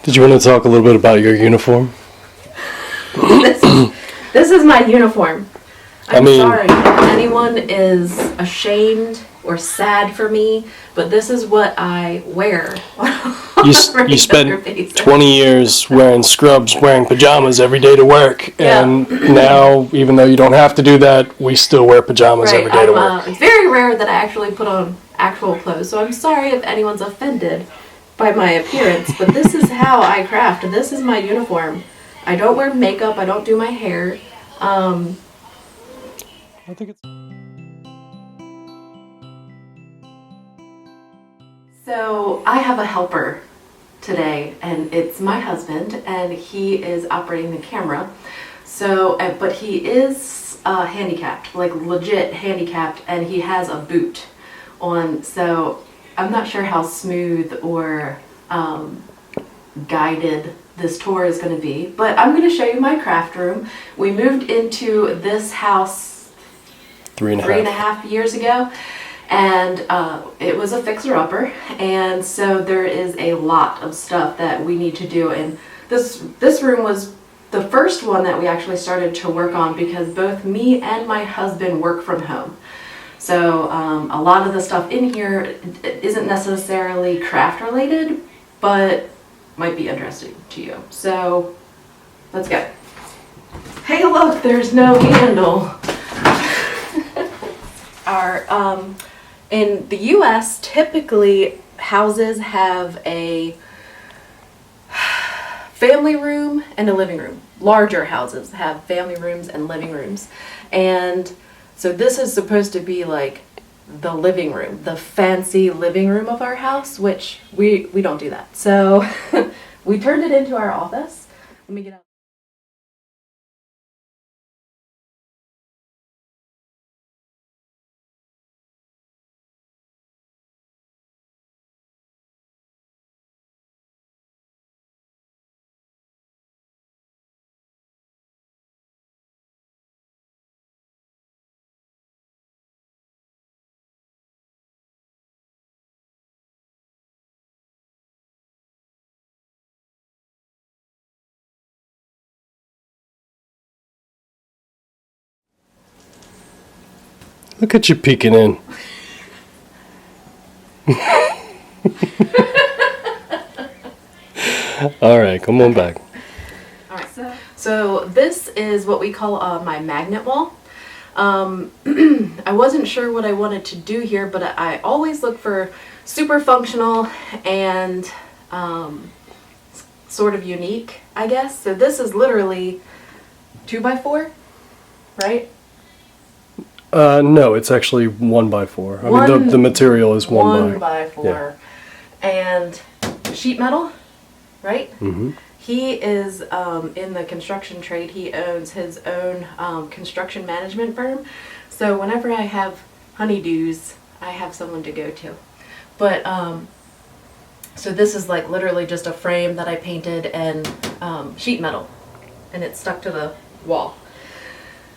Did you want to talk a little bit about your uniform? This is my uniform. I'm sorry if anyone is ashamed or sad for me, but this is what I wear. You spent 20 years wearing scrubs, wearing pajamas every day to work, and now, even though you don't have to do that, we still wear pajamas every day to work. It's very rare that I actually put on actual clothes, so I'm sorry if anyone's offended by my appearance, but this is how I craft. This is my uniform. I don't wear makeup. I don't do my hair. I think it's... So I have a helper today, and it's my husband, and he is operating the camera. So, but he is handicapped, like legit handicapped, and he has a boot on. So I'm not sure how smooth or guided this tour is going to be, but I'm going to show you my craft room. We moved into this house three and a half years ago, and it was a fixer-upper, and so there is a lot of stuff that we need to do, and this room was the first one that we actually started to work on because both me and my husband work from home. So a lot of the stuff in here isn't necessarily craft related, but might be interesting to you. So let's go. Hey, look, there's no handle. In the US, typically houses have a family room and a living room. Larger houses have family rooms and living rooms. And so this is supposed to be like the living room, the fancy living room of our house, which we don't do that. So we turned it into our office. Let me get out. Look at you peeking in. All right, come on back. All right, so this is what we call my magnet wall. I wasn't sure what I wanted to do here, but I always look for super functional and sort of unique, I guess. So this is literally 2x4, right? No, it's actually 1x4. I mean, the material is 1x4. Yeah. And sheet metal, right? Mm-hmm. He is in the construction trade. He owns his own construction management firm. So whenever I have honeydews, I have someone to go to. But so this is like literally just a frame that I painted and sheet metal, and it's stuck to the wall.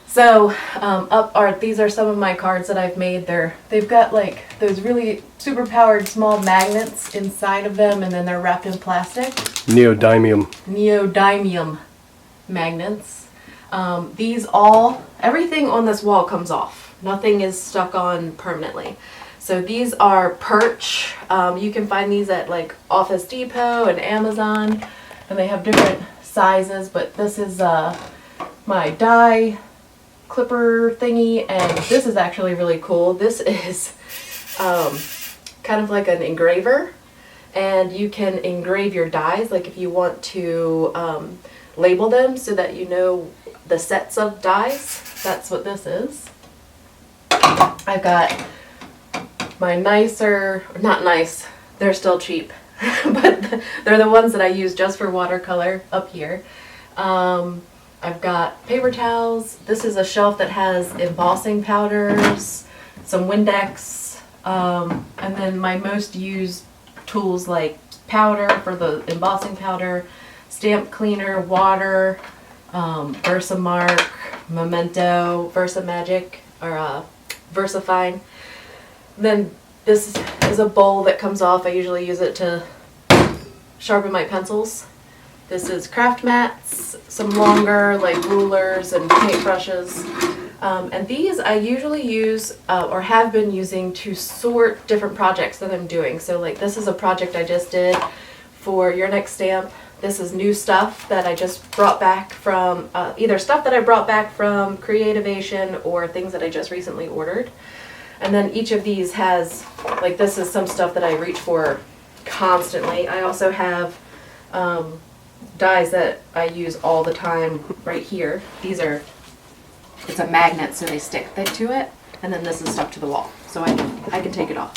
So these are some of my cards that I've made. They've got like those really super powered small magnets inside of them, and then they're wrapped in plastic. Neodymium magnets. Everything on this wall comes off. Nothing is stuck on permanently. So these are perch. You can find these at like Office Depot and Amazon, and they have different sizes, but this is my die clipper thingy, and this is actually really cool. This is kind of like an engraver, and you can engrave your dies, like if you want to label them so that you know the sets of dies. That's what this is. I've got my nicer, not nice, they're still cheap, but they're the ones that I use just for watercolor up here. I've got paper towels. This is a shelf that has embossing powders, some Windex, and then my most used tools like powder for the embossing powder, stamp cleaner, water, Versamark, Memento, Versamagic, or VersaFine. Then this is a bowl that comes off. I usually use it to sharpen my pencils This is craft mats, some longer like rulers and paintbrushes. And these I usually use or have been using to sort different projects that I'm doing. So like this is a project I just did for Your Next Stamp. This is new stuff that I just brought back from, either stuff that I brought back from Creativation or things that I just recently ordered. And then each of these has, like this is some stuff that I reach for constantly. I also have dies that I use all the time right here. These are, it's a magnet so they stick thick to it. And then this is stuck to the wall, so I can take it off.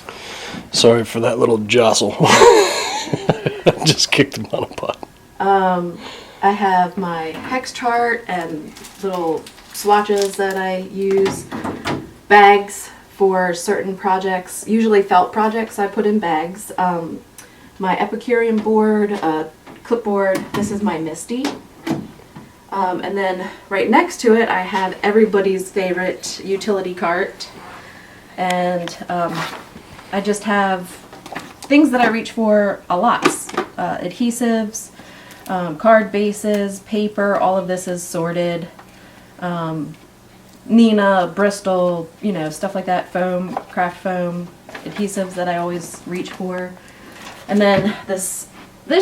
Sorry for that little jostle. Just kicked him on a pot. I have my hex chart and little swatches that I use. Bags for certain projects, usually felt projects I put in bags. My Epicurean board, clipboard, this is my Misty. And then right next to it I have everybody's favorite utility cart. And I just have things that I reach for a lot. Adhesives, card bases, paper, all of this is sorted. Nina, Bristol, you know, stuff like that, foam, craft foam, adhesives that I always reach for. And then this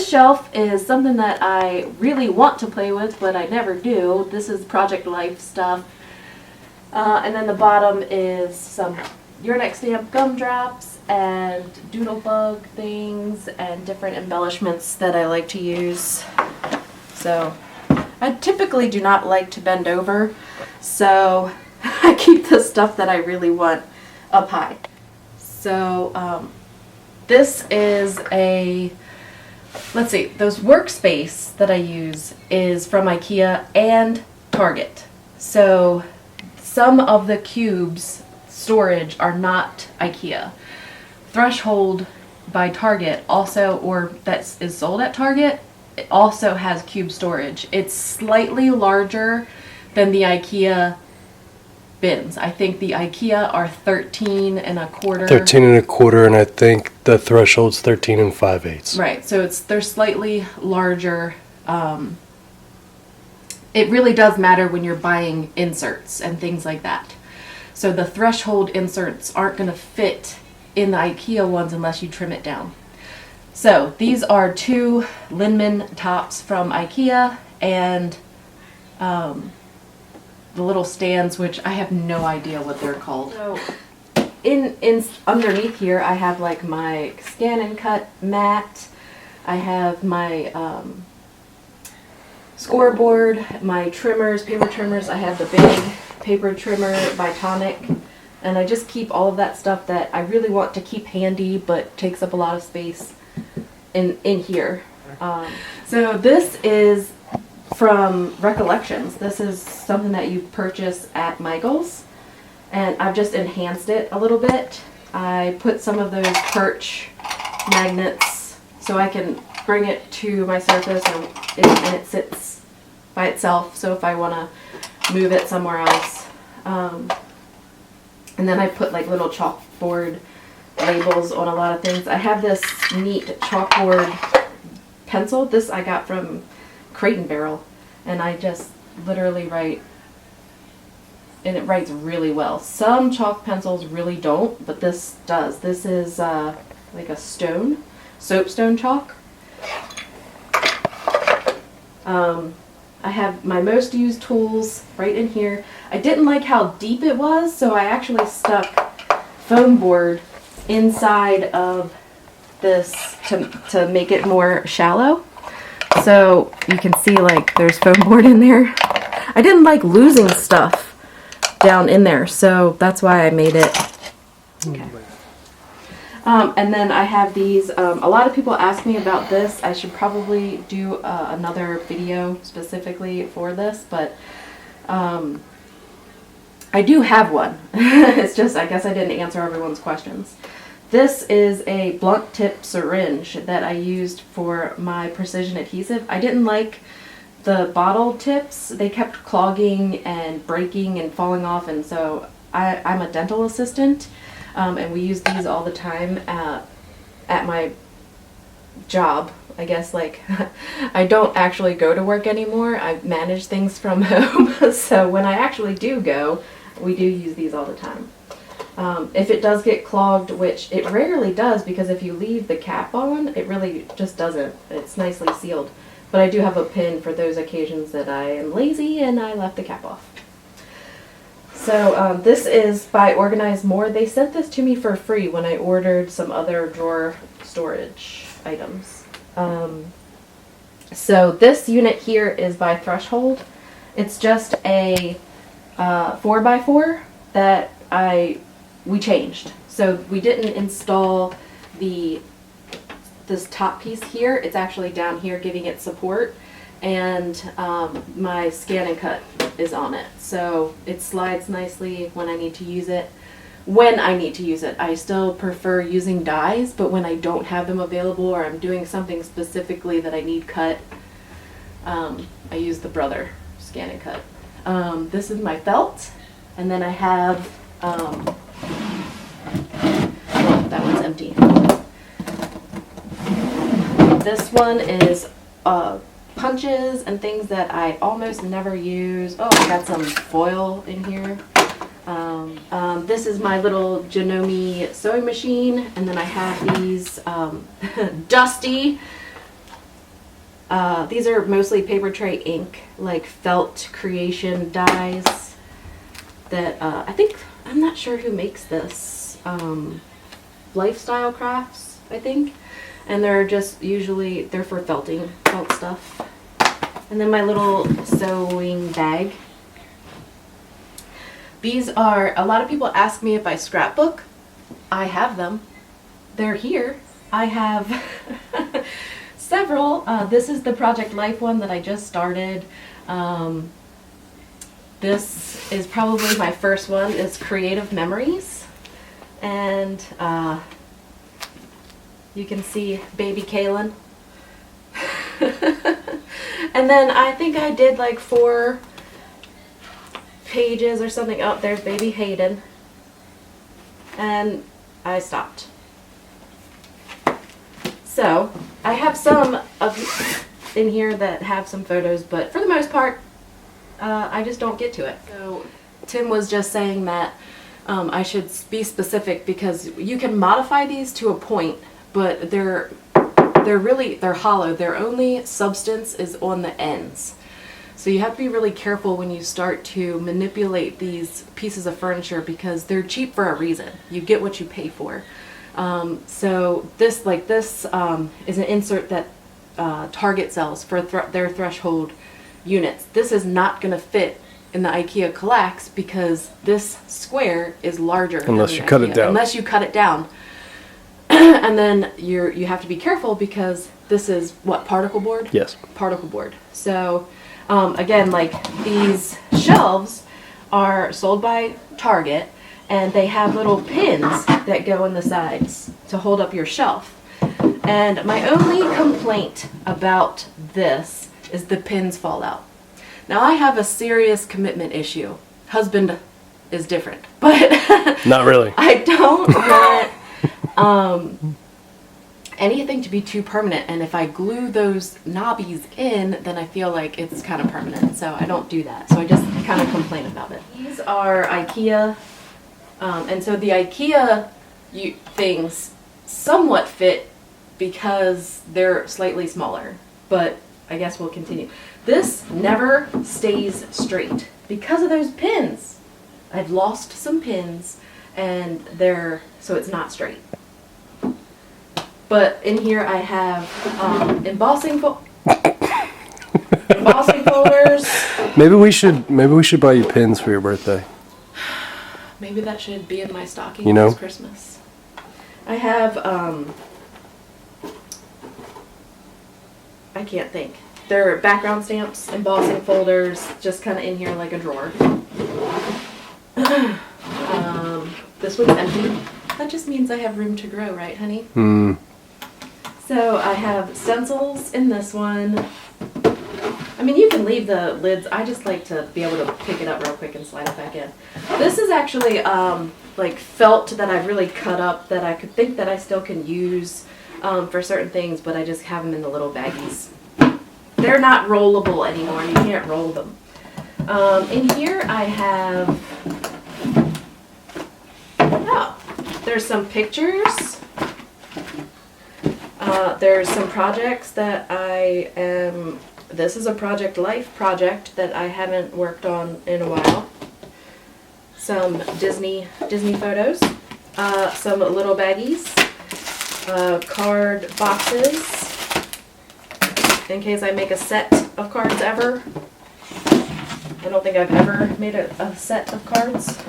shelf is something that I really want to play with, but I never do. This is Project Life stuff. And then the bottom is some Your Next Stamp gumdrops and doodlebug things and different embellishments that I like to use. So I typically do not like to bend over, so I keep the stuff that I really want up high. So this is a, let's see, those workspace that I use is from IKEA and Target. So some of the cubes storage are not IKEA. Threshold by Target also, or that is sold at Target, it also has cube storage. It's slightly larger than the IKEA bins. I think the IKEA are 13 and a quarter. 13 and a quarter, and I think the threshold's 13 and 5/8. Right, so they're slightly larger. It really does matter when you're buying inserts and things like that. So the threshold inserts aren't going to fit in the IKEA ones unless you trim it down. So these are two Linman tops from IKEA, and the little stands, which I have no idea what they're called. So in underneath here I have like my scan and cut mat. I have my scoreboard, my trimmers, paper trimmers. I have the big paper trimmer by Tonic, and I just keep all of that stuff that I really want to keep handy but takes up a lot of space in here. So this is from Recollections. This is something that you purchase at Michael's, and I've just enhanced it a little bit. I put some of those perch magnets so I can bring it to my surface, and it sits by itself, so if I want to move it somewhere else. And then I put like little chalkboard labels on a lot of things. I have this neat chalkboard pencil. This I got from Crate and Barrel, and I just literally write, and it writes really well. Some chalk pencils really don't, but this does. This is like a soapstone chalk. I have my most used tools right in here. I didn't like how deep it was, so I actually stuck foam board inside of this to make it more shallow. So you can see like there's foam board in there. I didn't like losing stuff down in there, so that's why I made it. Okay. And then I have these, a lot of people ask me about this. I should probably do another video specifically for this, but I do have one. It's just, I guess I didn't answer everyone's questions. This is a blunt tip syringe that I used for my precision adhesive. I didn't like the bottle tips. They kept clogging and breaking and falling off, and so I'm a dental assistant. And we use these all the time at my job. I guess like I don't actually go to work anymore. I manage things from home. So when I actually do go, we do use these all the time. If it does get clogged, which it rarely does because if you leave the cap on, it really just doesn't. It's nicely sealed. But I do have a pin for those occasions that I am lazy and I left the cap off. So this is by Organize More. They sent this to me for free when I ordered some other drawer storage items. So this unit here is by Threshold. It's just a 4x4 that we changed. So we didn't install this top piece here. It's actually down here giving it support, and my scan and cut is on it. So it slides nicely when I need to use it. I still prefer using dies, but when I don't have them available or I'm doing something specifically that I need cut, I use the Brother scan and cut. This is my felt, and then I have, oh, that one's empty. This one is punches and things that I almost never use. Oh, I got some foil in here. This is my little Janome sewing machine, and then I have these dusty. These are mostly paper tray ink, like felt creation dies that I'm not sure who makes this. Lifestyle Crafts, I think. And they're just usually, they're for felt stuff. And then my little sewing bag. These are, a lot of people ask me if I scrapbook. I have them. They're here. I have several. This is the Project Life one that I just started. This is probably my first one. It's Creative Memories. And you can see baby Kaylin. And then I think I did like 4 pages or something. Oh, there's baby Hayden. And I stopped. So I have some of in here that have some photos, but for the most part, I just don't get to it. So Tim was just saying that I should be specific because you can modify these to a point, but they're hollow. Their only substance is on the ends. So you have to be really careful when you start to manipulate these pieces of furniture because they're cheap for a reason. You get what you pay for. So this is an insert that Target sells for their Threshold units. This is not going to fit in the IKEA Kallax because this square is larger unless you cut it down. Unless you cut it down. And then you have to be careful because this is what, particle board? Yes. Particle board. So again, like these shelves are sold by Target and they have little pins that go in the sides to hold up your shelf. And my only complaint about this is the pins fall out. Now I have a serious commitment issue. Husband is different, but not really. I don't want anything to be too permanent, and if I glue those knobbies in, then I feel like it's kind of permanent, so I don't do that. So I just kind of complain about it. These are IKEA, and so the IKEA things somewhat fit because they're slightly smaller, but I guess we'll continue. This never stays straight because of those pins. I've lost some pins and so it's not straight. But in here I have embossing folders. Maybe we should buy you pins for your birthday. Maybe that should be in my stocking this Christmas. I have I can't think. They're background stamps, embossing folders, just kind of in here like a drawer. This one's empty. That just means I have room to grow, right, honey? Hmm. So I have stencils in this one. I mean, you can leave the lids. I just like to be able to pick it up real quick and slide it back in. This is actually like felt that I've really cut up that I could think that I still can use for certain things, but I just have them in the little baggies. They're not rollable anymore. You can't roll them. In here I have, there's some pictures. There's some projects that this is a Project Life project that I haven't worked on in a while. Some Disney photos, some little baggies, card boxes, in case I make a set of cards ever. I don't think I've ever made a set of cards.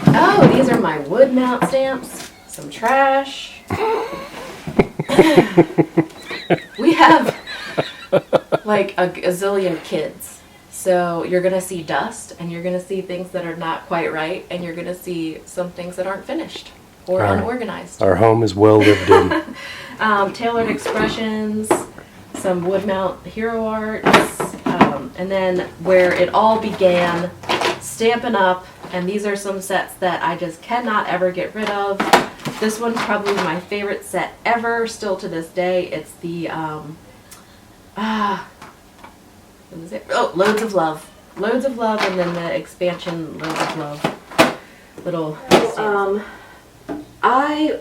Oh, these are my wood mount stamps. Some trash. We have like a gazillion kids. So you're going to see dust, and you're going to see things that are not quite right, and you're going to see some things that aren't finished or unorganized. Our home is well lived in. Tailored expressions, some wood mount hero arts, and then where it all began, Stampin' Up! And these are some sets that I just cannot ever get rid of. This one's probably my favorite set ever, still to this day. It's the, what is it? Oh, Loads of Love. Loads of Love, and then the expansion Loads of Love. Little I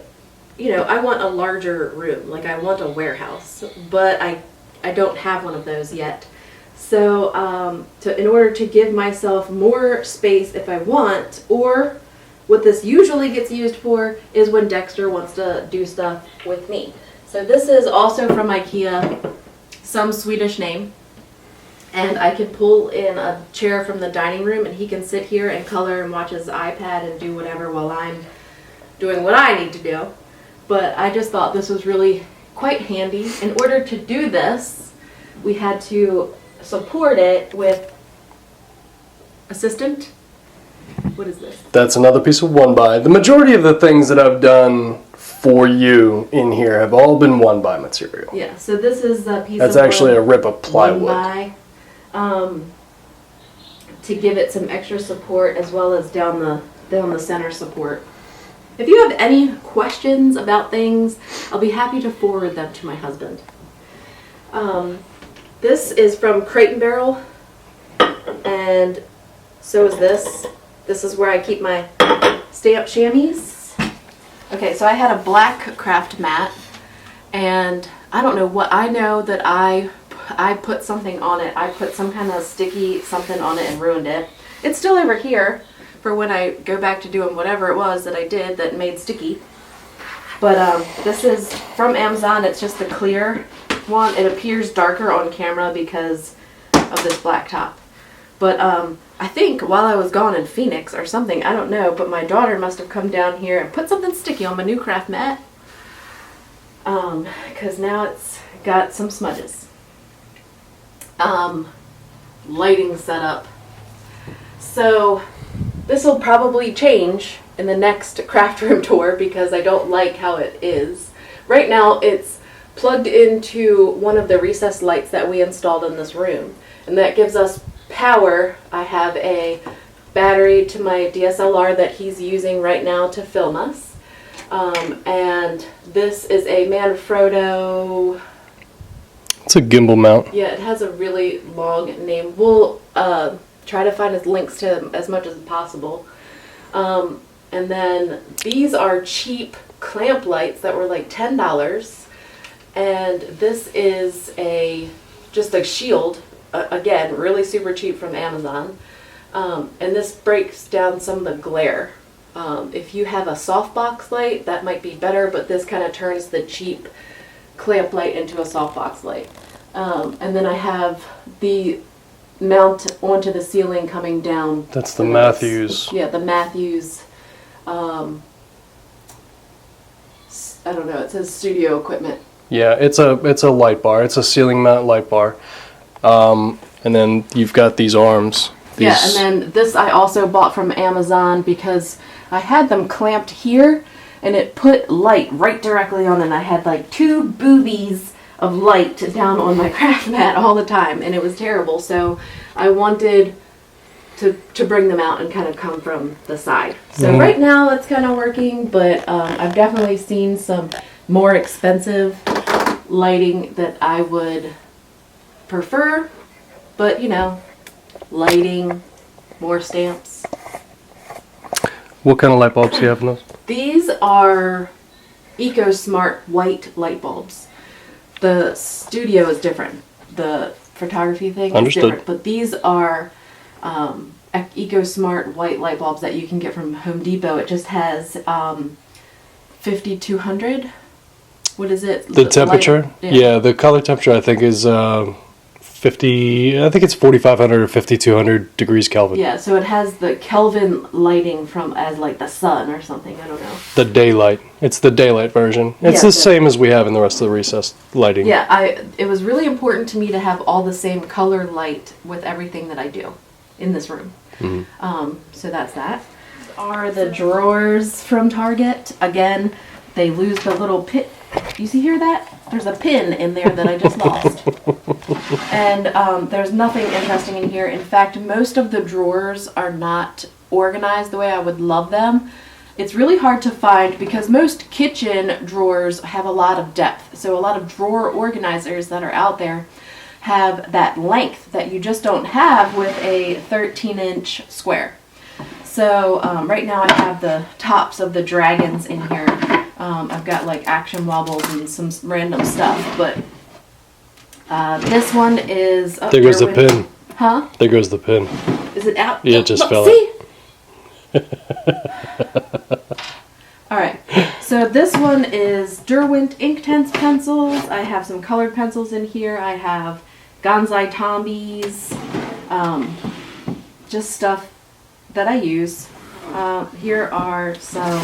want a larger room. Like, I want a warehouse, but I don't have one of those yet. So in order to give myself more space if I want, or what this usually gets used for is when Dexter wants to do stuff with me. So this is also from IKEA, some Swedish name. And I can pull in a chair from the dining room, and he can sit here and color and watch his iPad and do whatever while I'm doing what I need to do. But I just thought this was really quite handy. In order to do this, we had to support it with assistant. What is this? That's another piece of 1x. The majority of the things that I've done for you in here have all been 1x material. Yeah, so this is a piece That's of actually a rip of plywood. 1x, to give it some extra support, as well as down the center support. If you have any questions about things, I'll be happy to forward them to my husband. This is from Crate & Barrel, and so is this. This is where I keep my stamp chamois. Okay, so I had a black craft mat, and I don't know what, I know that I put something on it. I put some kind of sticky something on it and ruined it. It's still over here for when I go back to doing whatever it was that I did that made sticky. But this is from Amazon. It's just the clear one. It appears darker on camera because of this black top. But I think while I was gone in Phoenix or something, I don't know, but my daughter must have come down here and put something sticky on my new craft mat. Because now it's got some smudges. Lighting setup. So this will probably change in the next craft room tour because I don't like how it is. Right now it's plugged into one of the recessed lights that we installed in this room, and that gives us power. I have a battery to my DSLR that he's using right now to film us, and this is a Manfrotto. It's a gimbal mount. Yeah, it has a really long name. We'll try to find his links to as much as possible. And then these are cheap clamp lights that were like $10. And this is just a shield, again, really super cheap from Amazon. And this breaks down some of the glare. If you have a softbox light, that might be better, but this kind of turns the cheap clamp light into a softbox light. And then I have the mount onto the ceiling coming down. That's the Matthews. Yeah, the Matthews. I don't know, it says studio equipment. Yeah, it's a light bar. It's a ceiling mount light bar. And then you've got these arms. Yeah, and then this I also bought from Amazon because I had them clamped here, and it put light right directly on it. And I had like 2 boobies of light down on my craft mat all the time, and it was terrible. So I wanted to bring them out and kind of come from the side. So right now it's kind of working, but I've definitely seen some more expensive lighting that I would prefer, but you know, lighting, more stamps. What kind of light bulbs do you have in those? These are EcoSmart white light bulbs. The studio is different. The photography thing is different, but these are EcoSmart white light bulbs that you can get from Home Depot. It just has 5200. What is it? The temperature? Yeah, the color temperature I think is 50, I think it's 4500 or 5200 degrees Kelvin. Yeah, so it has the Kelvin lighting from as like the sun or something, I don't know. The daylight. It's the daylight version. It's the same as we have in the rest of the recessed lighting. Yeah, it was really important to me to have all the same color light with everything that I do in this room. So that's that. These are the drawers from Target. Again, they lose the little pin. You hear that? There's a pin in there that I just lost. And there's nothing interesting in here. In fact, most of the drawers are not organized the way I would love them. It's really hard to find because most kitchen drawers have a lot of depth. So a lot of drawer organizers that are out there have that length that you just don't have with a 13-inch square. So right now I have the tops of the dragons in here. I've got like action wobbles and some random stuff, but this one is... Oh, there goes the pin. Huh? There goes the pin. Is it out? Yeah, it just fell see? Alright, so this one is Derwent Inktense pencils. I have some colored pencils in here. I have Gonzai Tombies, just stuff that I use. Here are some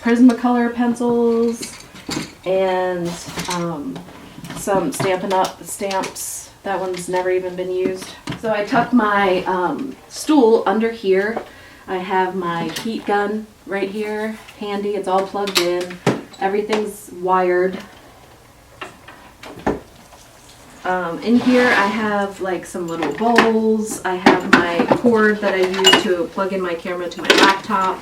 Prismacolor pencils and some Stampin' Up! Stamps. That one's never even been used. So I tuck my stool under here. I have my heat gun right here, handy. It's all plugged in. Everything's wired. In here I have like some little bowls. I have my cord that I use to plug in my camera to my laptop.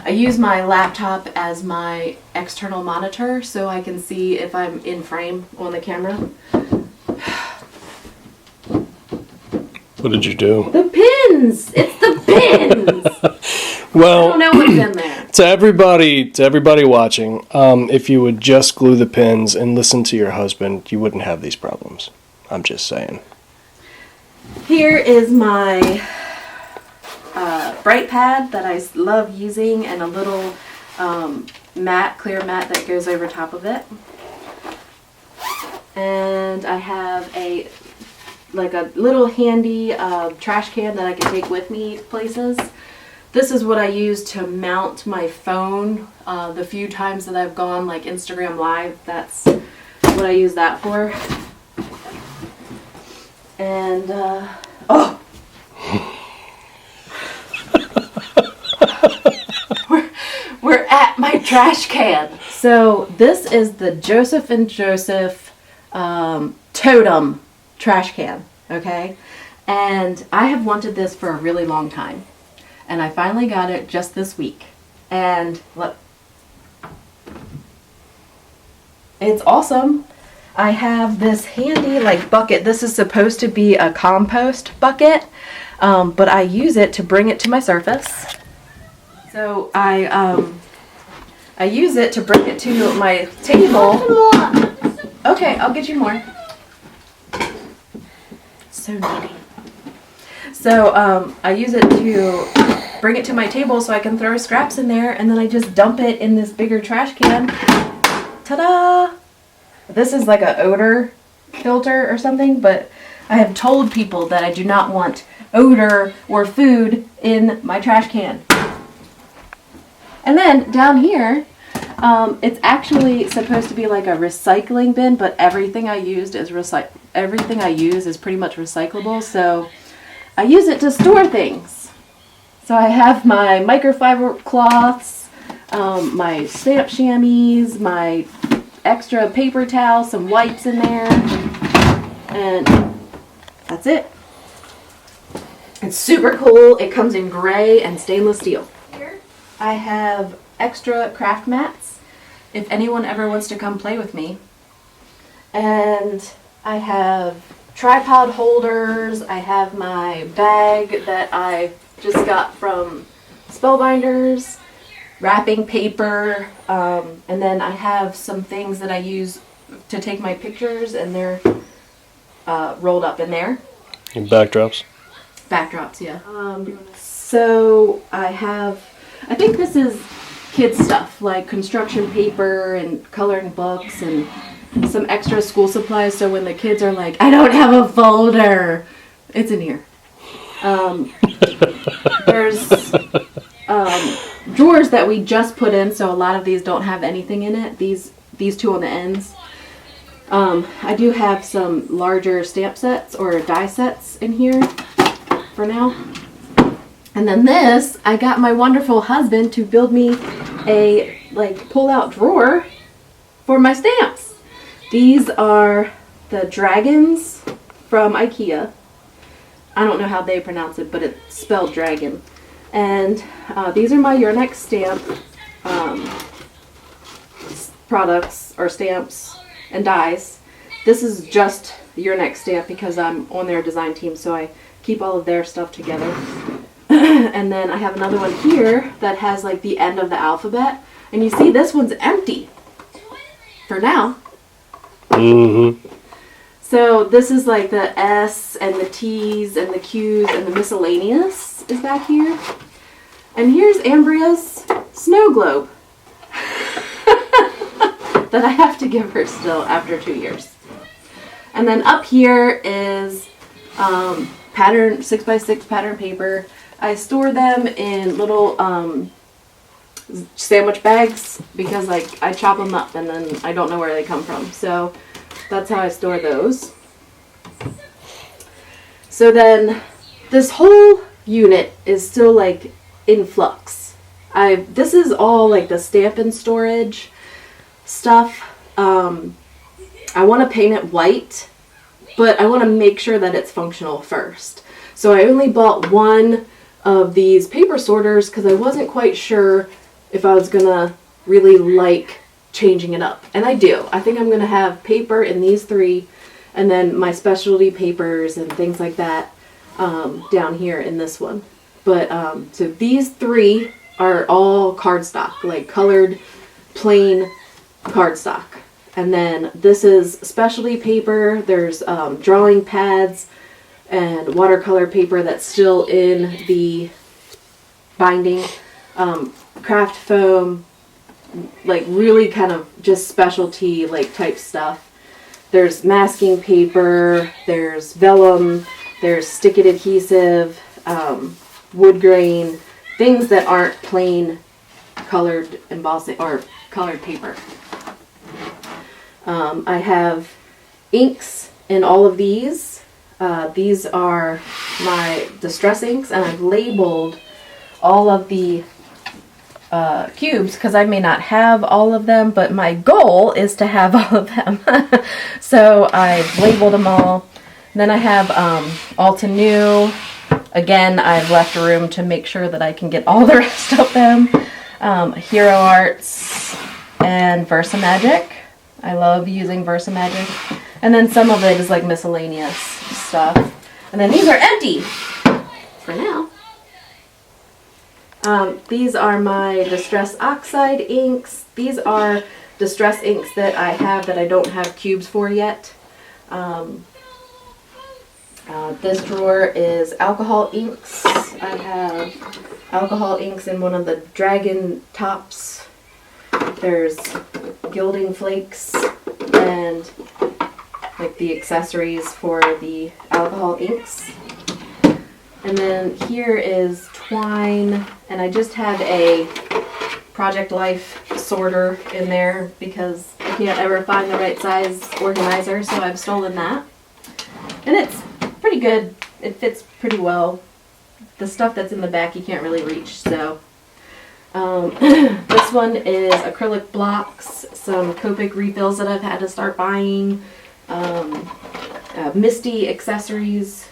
I use my laptop as my external monitor so I can see if I'm in frame on the camera. What did you do? The pins! It's the pins! Well, I don't know what's in there. To everybody watching, if you would just glue the pins and listen to your husband, you wouldn't have these problems. I'm just saying. Here is my bright pad that I love using, and a little clear mat that goes over top of it. And I have a little handy trash can that I can take with me places. This is what I use to mount my phone. The few times that I've gone like Instagram Live, that's what I use that for. And, oh! we're at my trash can. So this is the Joseph and Joseph Totem trash can, okay? And I have wanted this for a really long time. And I finally got it just this week. And look. It's awesome. I have this handy like bucket. This is supposed to be a compost bucket, but I use it to bring it to my surface. So I use it to bring it to my table. Okay, I'll get you more. So needy. So I use it to bring it to my table so I can throw scraps in there, and then I just dump it in this bigger trash can. Ta-da! This is like a odor filter or something, but I have told people that I do not want odor or food in my trash can. And then down here, it's actually supposed to be like a recycling bin, but everything I use is pretty much recyclable, so I use it to store things. So I have my microfiber cloths, my stamp chamois, my extra paper towel, some wipes in there, and that's it. It's super cool. It comes in gray and stainless steel. Here I have extra craft mats if anyone ever wants to come play with me. And I have tripod holders. I have my bag that I just got from Spellbinders, wrapping paper, and then I have some things that I use to take my pictures, and they're rolled up in there. And backdrops. Backdrops, yeah. So I think this is kids stuff, like construction paper and coloring books and some extra school supplies, so when the kids are like, I don't have a folder, it's in here. There's drawers that we just put in, so a lot of these don't have anything in it. These two on the ends. I do have some larger stamp sets or die sets in here for now. And then this, I got my wonderful husband to build me a pull-out drawer for my stamps. These are the dragons from IKEA. I don't know how they pronounce it, but it's spelled dragon. And these are my Your Next stamp products or stamps and dies. This is just Your Next stamp because I'm on their design team, so I keep all of their stuff together. And then I have another one here that has like the end of the alphabet, and you see this one's empty for now. Mm-hmm. So this is like the S and the T's and the Q's and the miscellaneous is back here. And here's Ambria's snow globe that I have to give her still after 2 years. And then up here is pattern 6x6 pattern paper. I store them in little sandwich bags because I chop them up and then I don't know where they come from. So that's how I store those. So then this whole unit is still in flux. This is all the Stampin' storage stuff. I want to paint it white, but I want to make sure that it's functional first. So I only bought one of these paper sorters because I wasn't quite sure if I was gonna really like changing it up. And I do. I think I'm gonna have paper in these three, and then my specialty papers and things like that down here in this one. But so these three are all cardstock, colored plain cardstock. And then this is specialty paper. There's drawing pads and watercolor paper that's still in the binding. Craft foam, really kind of just specialty type stuff. There's masking paper, there's vellum, there's stick-it adhesive, wood grain, things that aren't plain colored embossing or colored paper. I have inks in all of these. These are my distress inks, and I've labeled all of the cubes because I may not have all of them, but my goal is to have all of them. So I've labeled them all. And then I have Alta New. Again, I've left room to make sure that I can get all the rest of them. Hero Arts and Versamagic. I love using Versamagic. And then some of it is miscellaneous stuff. And then these are empty for now. These are my Distress Oxide inks. These are Distress inks that I have that I don't have cubes for yet. This drawer is alcohol inks. I have alcohol inks in one of the dragon tops. There's gilding flakes and the accessories for the alcohol inks. And then here is twine, and I just have a Project Life sorter in there because I can't ever find the right size organizer, so I've stolen that. And it's pretty good. It fits pretty well. The stuff that's in the back you can't really reach, so. This one is acrylic blocks, some Copic refills that I've had to start buying, Misty accessories,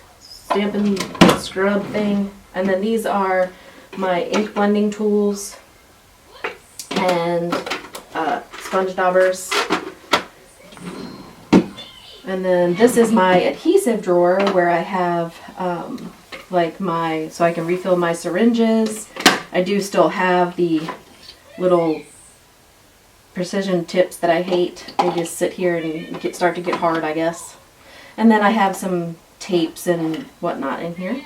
stamping scrub thing. And then these are my ink blending tools and sponge daubers. And then this is my adhesive drawer where I have so I can refill my syringes. I do still have the little precision tips that I hate. They just sit here and start to get hard, I guess. And then I have some tapes and whatnot in here.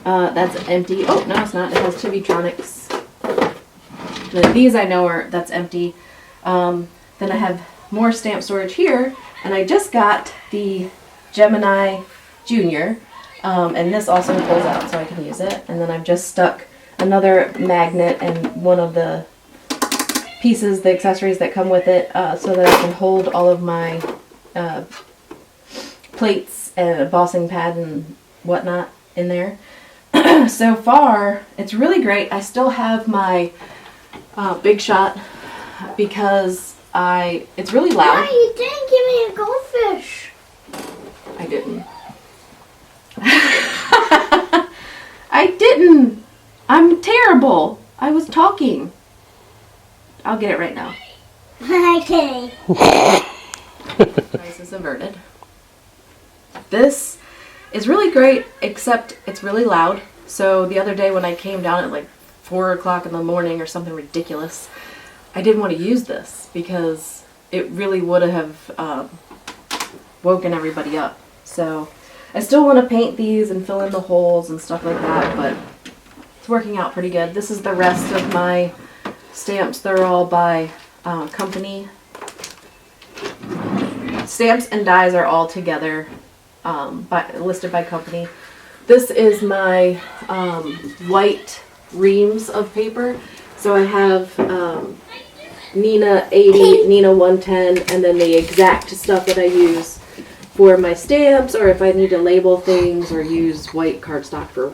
That's empty. Oh, no, it's not. It has Chibitronics. These I know that's empty. Then I have more stamp storage here, and I just got the Gemini Junior, and this also pulls out so I can use it. And then I've just stuck another magnet and one of the pieces, the accessories that come with it, so that I can hold all of my plates and a embossing pad and whatnot in there. So far, it's really great. I still have my Big Shot because it's really loud. Why, you didn't give me a goldfish. I didn't. I didn't. I'm terrible. I was talking. I'll get it right now. Okay. Nice is inverted. This is really great, except it's really loud. So the other day when I came down at like 4 o'clock in the morning or something ridiculous, I didn't want to use this because it really would have woken everybody up. So I still want to paint these and fill in the holes and stuff like that, but it's working out pretty good. This is the rest of my stamps. They're all by company. Stamps and dies are all together, listed by company. This is my white reams of paper. So I have Nina 80, Nina 110, and then the exact stuff that I use for my stamps, or if I need to label things or use white cardstock for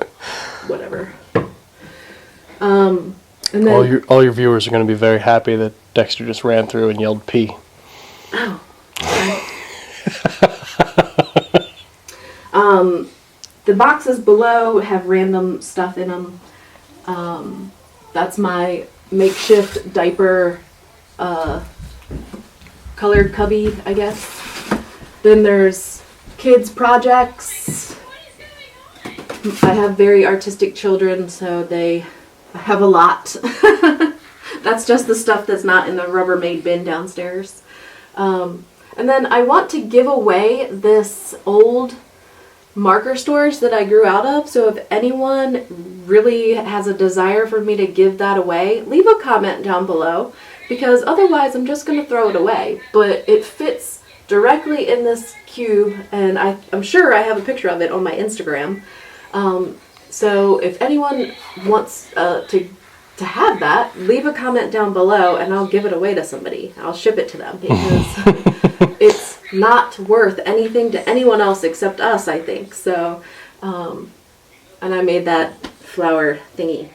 whatever. And then All your viewers are going to be very happy that Dexter just ran through and yelled P. Oh. The boxes below have random stuff in them. That's my makeshift diaper colored cubby, I guess. Then there's kids' projects. I have very artistic children, so they have a lot. That's just the stuff that's not in the Rubbermaid bin downstairs. And then I want to give away this old marker storage that I grew out of. So if anyone really has a desire for me to give that away, leave a comment down below, because otherwise I'm just going to throw it away. But it fits directly in this cube, and I'm sure I have a picture of it on my Instagram. So if anyone wants to have that, leave a comment down below and I'll give it away to somebody. I'll ship it to them because it's not worth anything to anyone else except us, I think. So, and I made that flower thingy.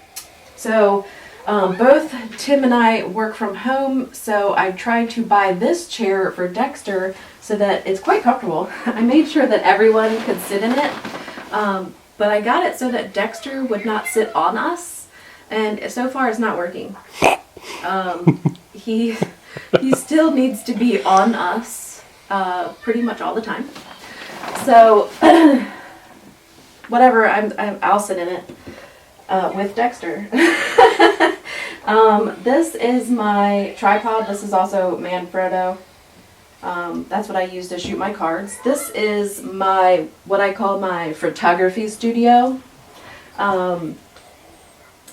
So, both Tim and I work from home, so I tried to buy this chair for Dexter so that it's quite comfortable. I made sure that everyone could sit in it, but I got it so that Dexter would not sit on us, and so far it's not working. He still needs to be on us pretty much all the time. So whatever, I'll sit in it with Dexter. This is my tripod. This is also Manfrotto. That's what I use to shoot my cards. This is what I call my photography studio.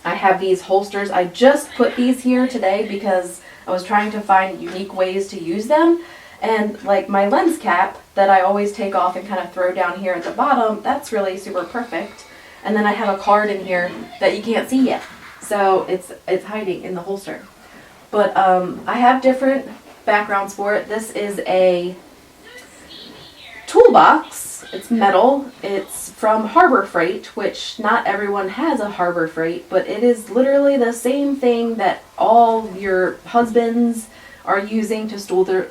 I have these holsters. I just put these here today because I was trying to find unique ways to use them. And like my lens cap that I always take off and kind of throw down here at the bottom, that's really super perfect. And then I have a card in here that you can't see yet. So it's hiding in the holster. But I have different backgrounds for it. This is a toolbox. It's metal. It's from Harbor Freight, which not everyone has a Harbor Freight, but it is literally the same thing that all your husbands are using to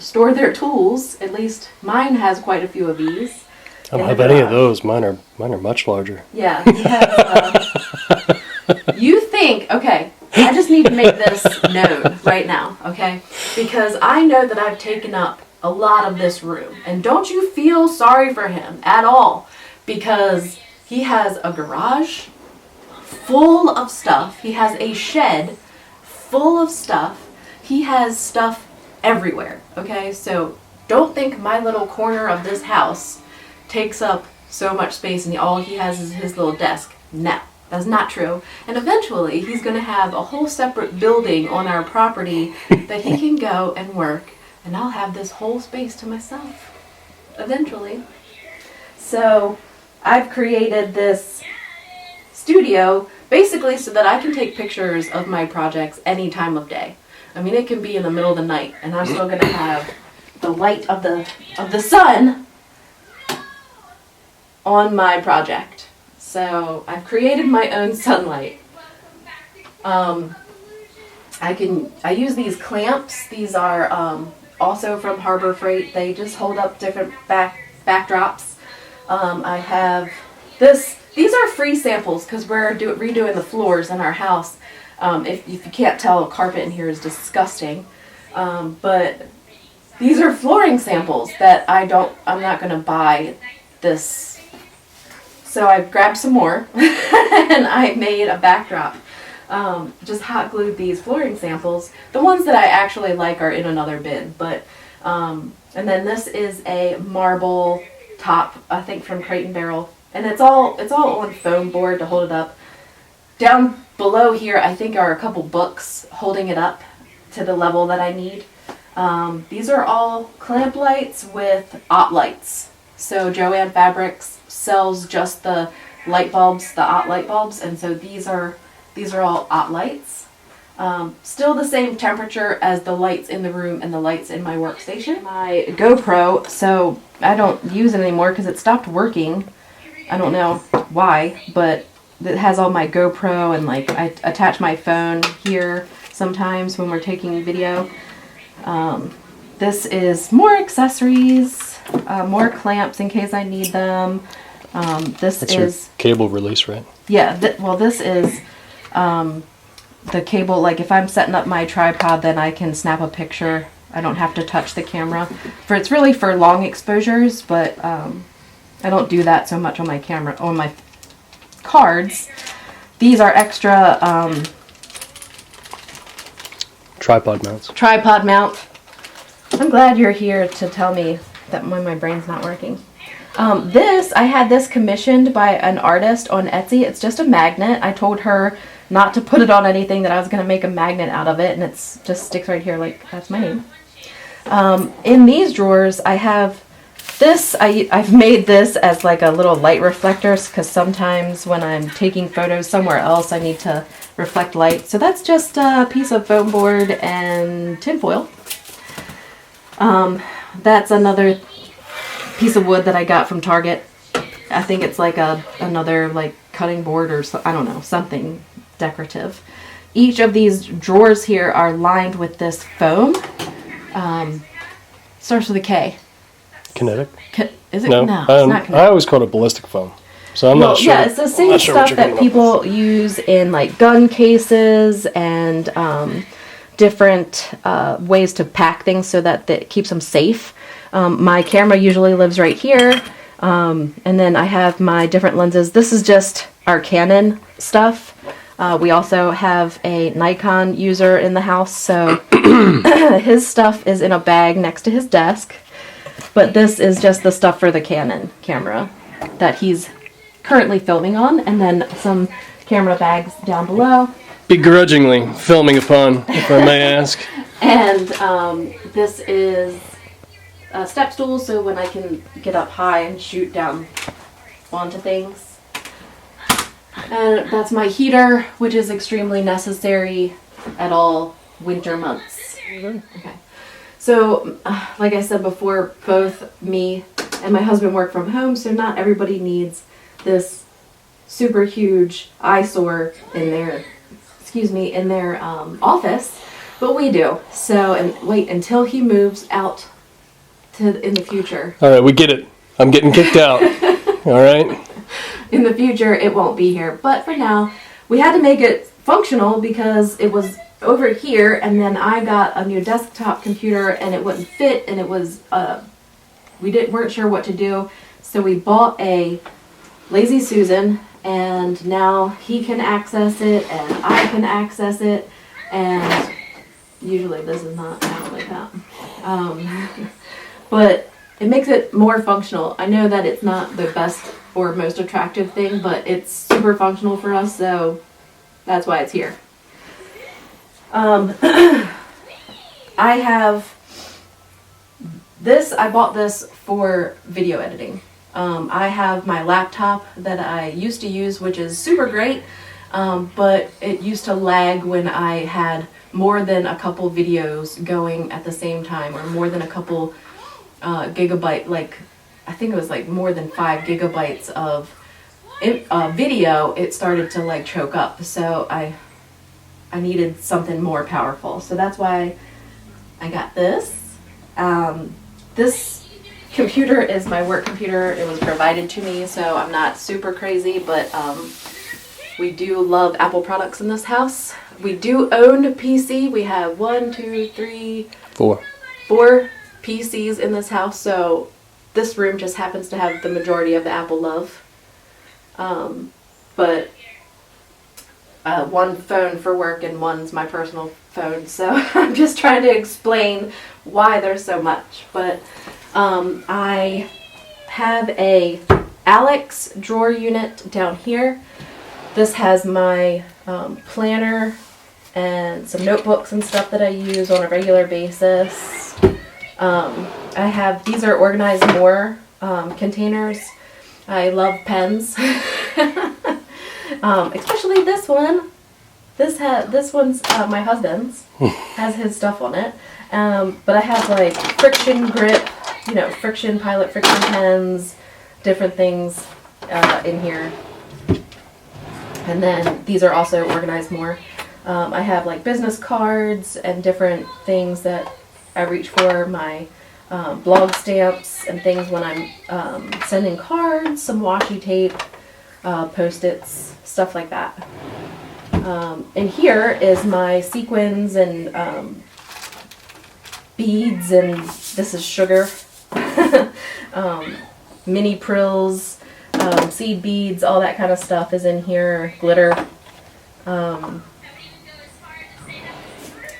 store their tools. At least mine has quite a few of these. I don't have any of those. Mine are much larger. Yeah, he has, you think, okay, I just need to make this known right now, okay? Because I know that I've taken up a lot of this room. And don't you feel sorry for him at all. Because he has a garage full of stuff. He has a shed full of stuff. He has stuff everywhere, okay? So don't think my little corner of this house takes up so much space and all he has is his little desk. No, that's not true. And eventually he's going to have a whole separate building on our property that he can go and work, and I'll have this whole space to myself eventually. So I've created this studio basically so that I can take pictures of my projects any time of day. I mean, it can be in the middle of the night and I'm still going to have the light of the sun on my project. So I've created my own sunlight. I use these clamps. These are also from Harbor Freight. They just hold up different backdrops. I have this. These are free samples because we're redoing the floors in our house. If you can't tell, the carpet in here is disgusting. But these are flooring samples that I'm not going to buy this. So I grabbed some more and I made a backdrop. Just hot glued these flooring samples. The ones that I actually like are in another bin. But and then this is a marble top, I think from Crate and Barrel, and it's all on foam board to hold it up. Down below here, I think are a couple books holding it up to the level that I need. These are all clamp lights with OT lights. So Joann Fabrics sells just the light bulbs, the OT light bulbs, and so these are all OT lights. Still the same temperature as the lights in the room and the lights in my workstation. My GoPro, so I don't use it anymore because it stopped working. I don't know why, but it has all my GoPro, and like I attach my phone here sometimes when we're taking video. This is more accessories, more clamps in case I need them. This That's is your cable release, right? Yeah, well this is the cable. Like if I'm setting up my tripod, then I can snap a picture. I don't have to touch the camera. It's really for long exposures, but I don't do that so much on my camera, on my cards. These are extra Tripod mounts. Tripod mount. I'm glad you're here to tell me that when my brain's not working. I had this commissioned by an artist on Etsy. It's just a magnet. I told her not to put it on anything, that I was going to make a magnet out of it, and it's just sticks right here like that's my name. In these drawers, I have this. I've made this as like a little light reflector because sometimes when I'm taking photos somewhere else, I need to reflect light. So that's just a piece of foam board and tinfoil. That's another piece of wood that I got from Target. I think it's like another like cutting board or I don't know, something decorative. Each of these drawers here are lined with this foam. Starts with a K. Kinetic? Is it? No, No, it's not kinetic. I always call it ballistic foam. So I'm not sure. Yeah, it's the same stuff that people use in like gun cases and different ways to pack things so that it keeps them safe. My camera usually lives right here. And then I have my different lenses. This is just our Canon stuff. We also have a Nikon user in the house, so his stuff is in a bag next to his desk. But this is just the stuff for the Canon camera that he's currently filming on, and then some camera bags down below. Begrudgingly filming upon, if I may ask. And this is a step stool, so when I can get up high and shoot down onto things. And that's my heater, which is extremely necessary at all winter months. Okay. So, like I said before, both me and my husband work from home, so not everybody needs this super huge eyesore in their, office, but we do. So, and wait until he moves out in the future. All right, we get it. I'm getting kicked out. All right. In the future, it won't be here. But for now, we had to make it functional because it was over here, and then I got a new desktop computer, and it wouldn't fit, and it was weren't sure what to do, so we bought a Lazy Susan, and now he can access it, and I can access it, and usually this is not like that. But it makes it more functional. I know that it's not the best or most attractive thing, but it's super functional for us, so that's why it's here. I have this, I bought this for video editing. I have my laptop that I used to use, which is super great, but it used to lag when I had more than a couple videos going at the same time, or more than a couple gigabyte, like I think it was like more than 5 gigabytes of video. It started to like choke up, so I needed something more powerful, so that's why I got this. This computer is my work computer. It was provided to me, so I'm not super crazy, but we do love Apple products in this house. We do own a PC. We have 4 PCs in this house, so this room just happens to have the majority of the Apple love. But one phone for work and one's my personal phone, so I'm just trying to explain why there's so much. But I have a Alex drawer unit down here. This has my planner and some notebooks and stuff that I use on a regular basis. These are organized more containers. I love pens. Especially this one. This one's my husband's. Has his stuff on it. But I have like friction grip, pilot friction pens, different things in here. And then these are also organized more. I have like business cards and different things that I reach for, my blog stamps and things when I'm sending cards, some washi tape, Post-its, stuff like that. And here is my sequins and beads, and this is sugar, mini prills, seed beads, all that kind of stuff is in here, glitter.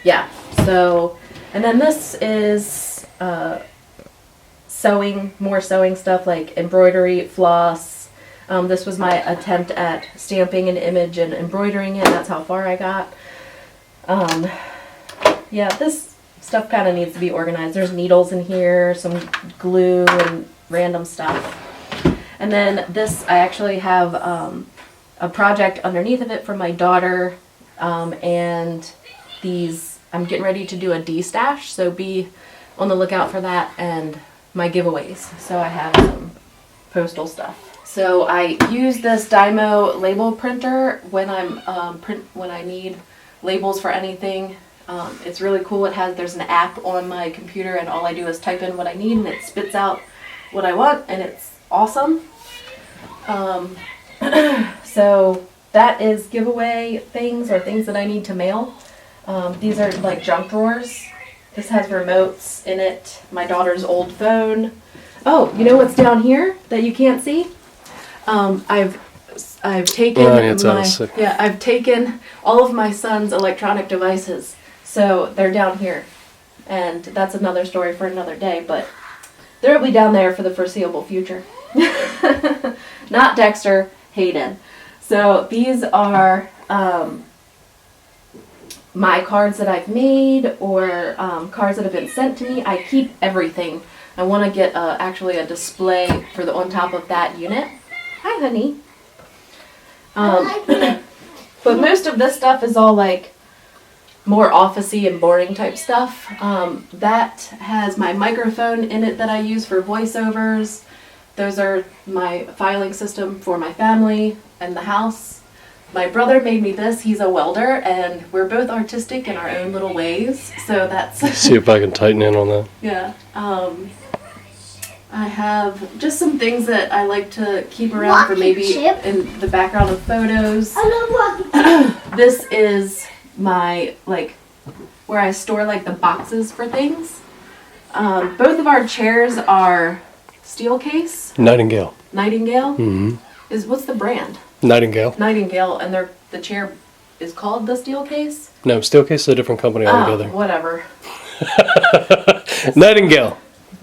Yeah, so, and then this is more sewing stuff like embroidery, floss. This was my attempt at stamping an image and embroidering it. That's how far I got. Yeah, this stuff kind of needs to be organized. There's needles in here, some glue and random stuff. And then this, I actually have a project underneath of it for my daughter, and these, I'm getting ready to do a D-stash, so be on the lookout for that, and my giveaways. So I have some postal stuff. So I use this Dymo label printer when I'm when I need labels for anything. It's really cool. There's an app on my computer, and all I do is type in what I need, and it spits out what I want, and it's awesome. So that is giveaway things, or things that I need to mail. These are like junk drawers. This has remotes in it. My daughter's old phone. Oh, you know what's down here that you can't see? I've taken I've taken all of my son's electronic devices, so they're down here, and that's another story for another day. But they'll be down there for the foreseeable future. Not Dexter, Hayden. So these are my cards that I've made, or cards that have been sent to me. I keep everything. I want to get actually a display for on top of that unit. Hi, honey. But most of this stuff is all like more office-y and boring type stuff. That has my microphone in it that I use for voiceovers. Those are my filing system for my family and the house. My brother made me this. He's a welder, and we're both artistic in our own little ways. So that's... See if I can tighten in on that. Yeah. I have just some things that I like to keep around for Rocket maybe ship. in the background of photos. I love rocket. This is my, like, where I store, like, the boxes for things. Both of our chairs are steel case, Nightingale. Nightingale. Mm-hmm. What's the brand? Nightingale. Nightingale, and the chair is called the steel case? No, Steelcase is a different company altogether. Whatever. Nightingale.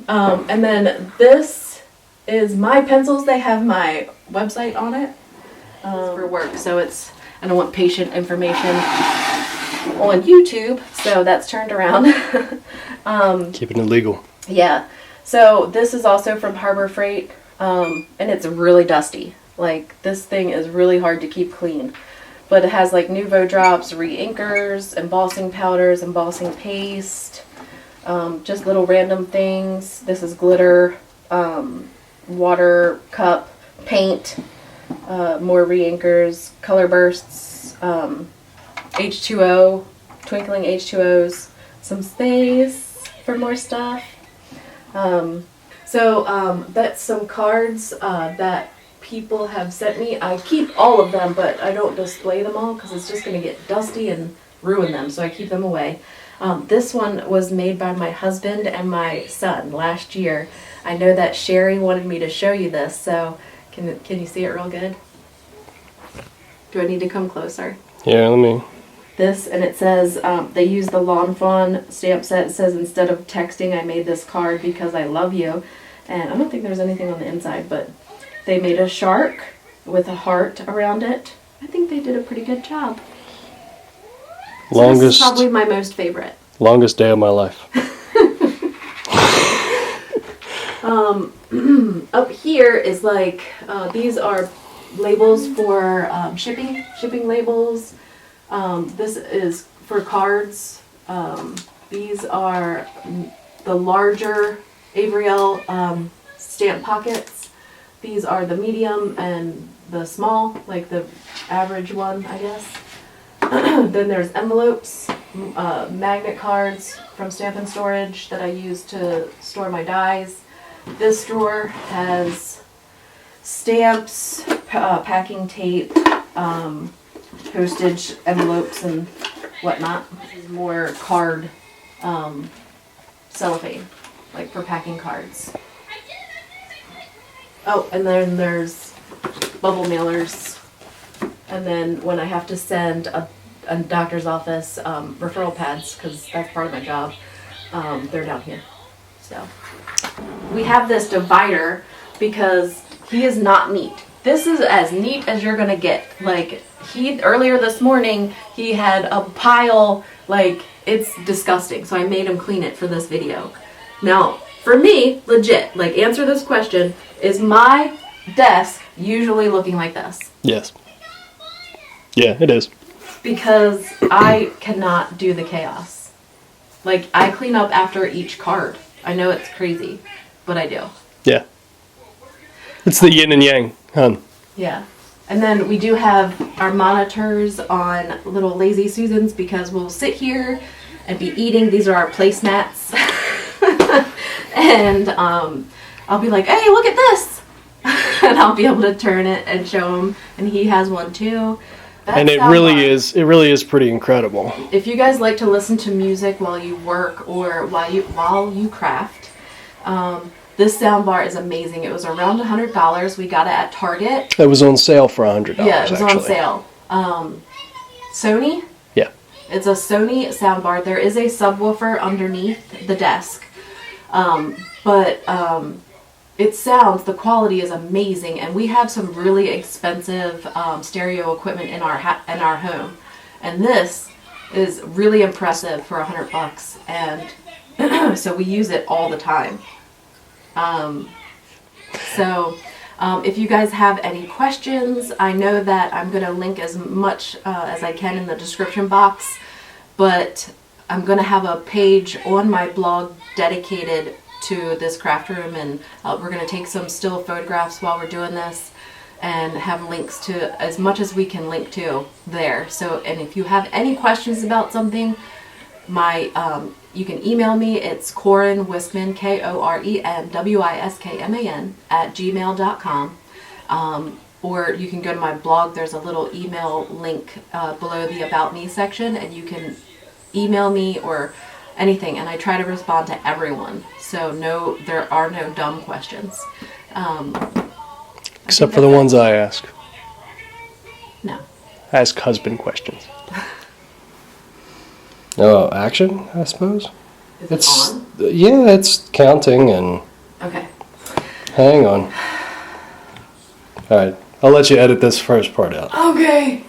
And then this is my pencils. They have my website on it for work. So I don't want patient information on YouTube. So that's turned around. Keeping it legal. Yeah. So this is also from Harbor Freight. And it's really dusty. Like, this thing is really hard to keep clean. But it has like Nuvo drops, re-inkers, embossing powders, embossing paste. Just little random things. This is glitter, water cup, paint, more re-inkers, color bursts, H2O, twinkling H2Os, some space for more stuff. That's some cards that people have sent me. I keep all of them, but I don't display them all because it's just going to get dusty and ruin them, so I keep them away. This one was made by my husband and my son last year. I know that Sherry wanted me to show you this, so can you see it real good? Do I need to come closer? Yeah, let me. This, and it says, they use the Lawn Fawn stamp set. It says, instead of texting, I made this card because I love you. And I don't think there's anything on the inside, but they made a shark with a heart around it. I think they did a pretty good job. So this is probably my most favorite. Longest day of my life. Up here is like, these are labels for shipping labels. This is for cards. These are the larger Avriel stamp pockets. These are the medium and the small, like the average one, I guess. Then there's envelopes, magnet cards from Stamp and Storage that I use to store my dies. This drawer has stamps, packing tape, postage, envelopes, and whatnot. This is more card cellophane, like for packing cards. Oh, and then there's bubble mailers. And then when I have to send a doctor's office referral pads, because that's part of my job, they're down here. So we have this divider because he is not neat. This is as neat as you're gonna get. Like, earlier this morning, he had a pile, like, it's disgusting. So I made him clean it for this video. Now, for me, legit, like, answer this question, is my desk usually looking like this? Yes. Yeah, it is. Because I cannot do the chaos. Like, I clean up after each card. I know it's crazy, but I do. Yeah. It's the yin and yang, hun. Yeah. And then we do have our monitors on little lazy Susans because we'll sit here and be eating. These are our placemats. And I'll be like, hey, look at this. And I'll be able to turn it and show him. And he has one too. And it really is pretty incredible. If you guys like to listen to music while you work or while you craft, this soundbar is amazing. It was around $100. We got it at Target. It was on sale for $100. Yeah, it was actually on sale. Sony? Yeah. It's a Sony soundbar. There is a subwoofer underneath the desk. It sounds, the quality is amazing, and we have some really expensive stereo equipment in our home, and this is really impressive for $100, and so we use it all the time. If you guys have any questions, I know that I'm going to link as much as I can in the description box, but I'm going to have a page on my blog dedicated to this craft room, and we're going to take some still photographs while we're doing this and have links to as much as we can link to there. So, and if you have any questions about something, my You can email me. It's Corin Wiskman, KorenWiskman @gmail.com. Or you can go to my blog. There's a little email link below the About Me section, and you can email me or anything, and I try to respond to everyone. So no, there are no dumb questions. Except for the ones I ask. No. Ask husband questions. Oh, action, I suppose? Is it on? Yeah, it's counting and... Okay. Hang on. Alright, I'll let you edit this first part out. Okay.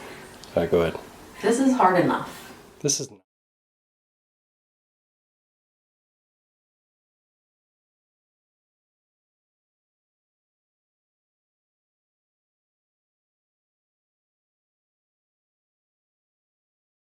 Alright, go ahead. This is hard enough. This is...